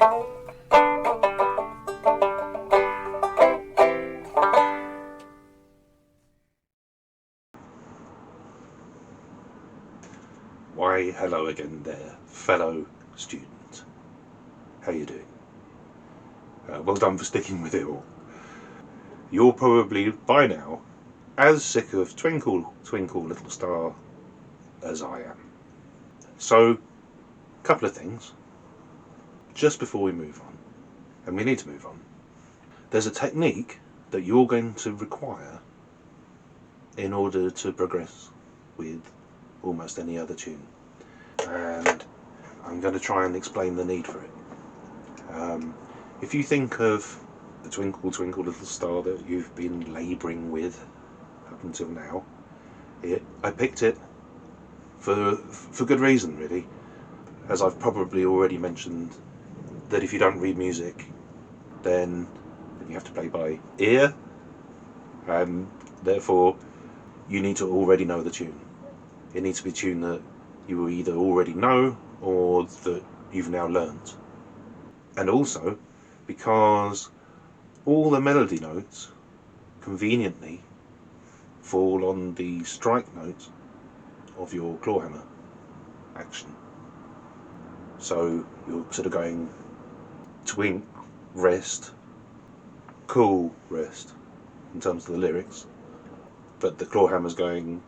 Why, hello again there, fellow student. How you doing? Well done for sticking with it all. You're probably, by now, as sick of Twinkle, Twinkle, Little Star as I am. So, a couple of things, just before we move on, and we need to move on. There's a technique that you're going to require in order to progress with almost any other tune, and I'm going to try and explain the need for it. If you think of the Twinkle Twinkle Little Star that you've been labouring with up until now, I picked it for good reason, really, as I've probably already mentioned that if you don't read music, then you have to play by ear, and therefore you need to already know the tune. It needs to be a tune that you either already know or that you've now learnt. And also because all the melody notes conveniently fall on the strike note of your clawhammer action. So you're sort of going twink, rest, cool, rest in terms of the lyrics, but the clawhammer's going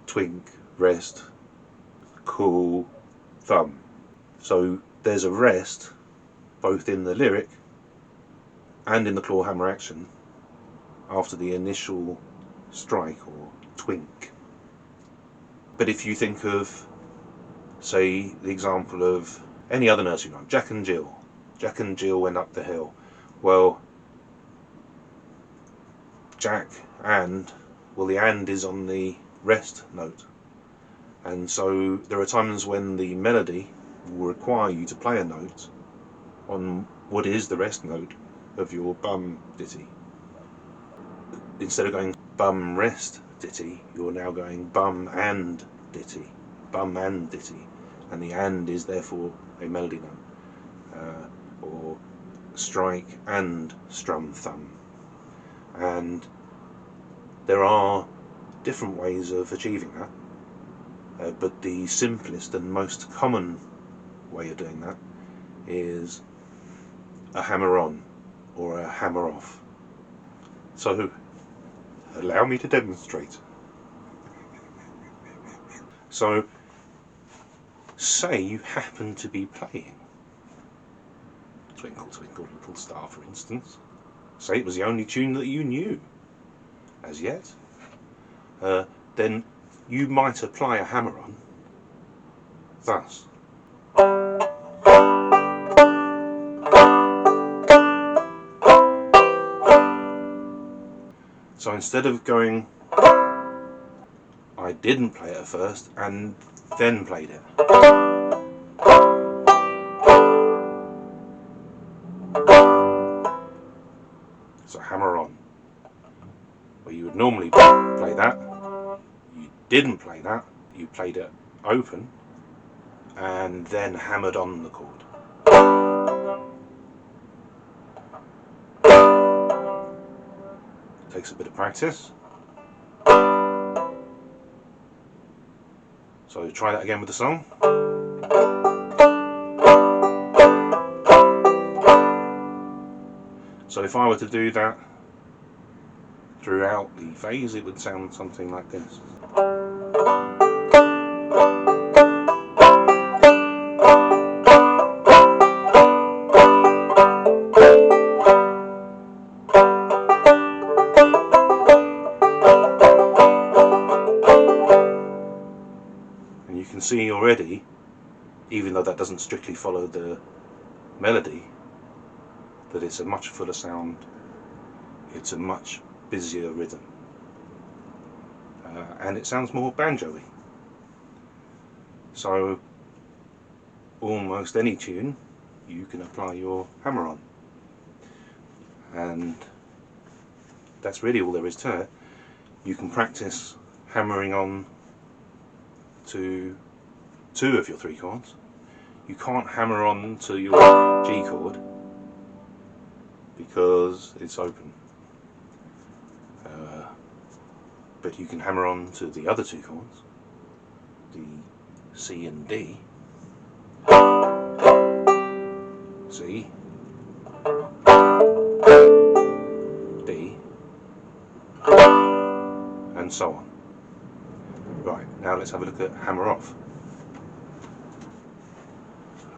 twink, rest, cool, thumb. So there's a rest both in the lyric and in the clawhammer action after the initial strike or twink. But if you think of, say, the example of any other nursery rhyme, Jack and Jill. Jack and Jill went up the hill. Well, Jack and, well, the and is on the rest note, and so there are times when the melody will require you to play a note on what is the rest note of your bum ditty. Instead of going bum rest ditty, you're now going bum and ditty, bum and ditty, and the and is therefore a melody note, or strike and strum thumb. And there are different ways of achieving that, but the simplest and most common way of doing that is a hammer-on or a hammer-off. So allow me to demonstrate. So say you happen to be playing Twinkle Twinkle Little Star, for instance. Say it was the only tune that you knew as yet. Then you might apply a hammer-on thus. So instead of going, I didn't play it at first and then played it. So hammer-on, where you would normally play that, you didn't play that, you played it open and then hammered on the chord. Takes a bit of practice. So try that again with the song. So if I were to do that throughout the phase, it would sound something like this. And you can see already, even though that doesn't strictly follow the melody, that it's a much fuller sound, it's a much busier rhythm, and it sounds more banjo-y. So almost any tune you can apply your hammer on, and that's really all there is to it. You can practice hammering on to 2 of your 3 chords. you can't hammer on to your G chord because it's open. But you can hammer on to the other two chords, the C and D. C, D, and so on. Right, now let's have a look at hammer off.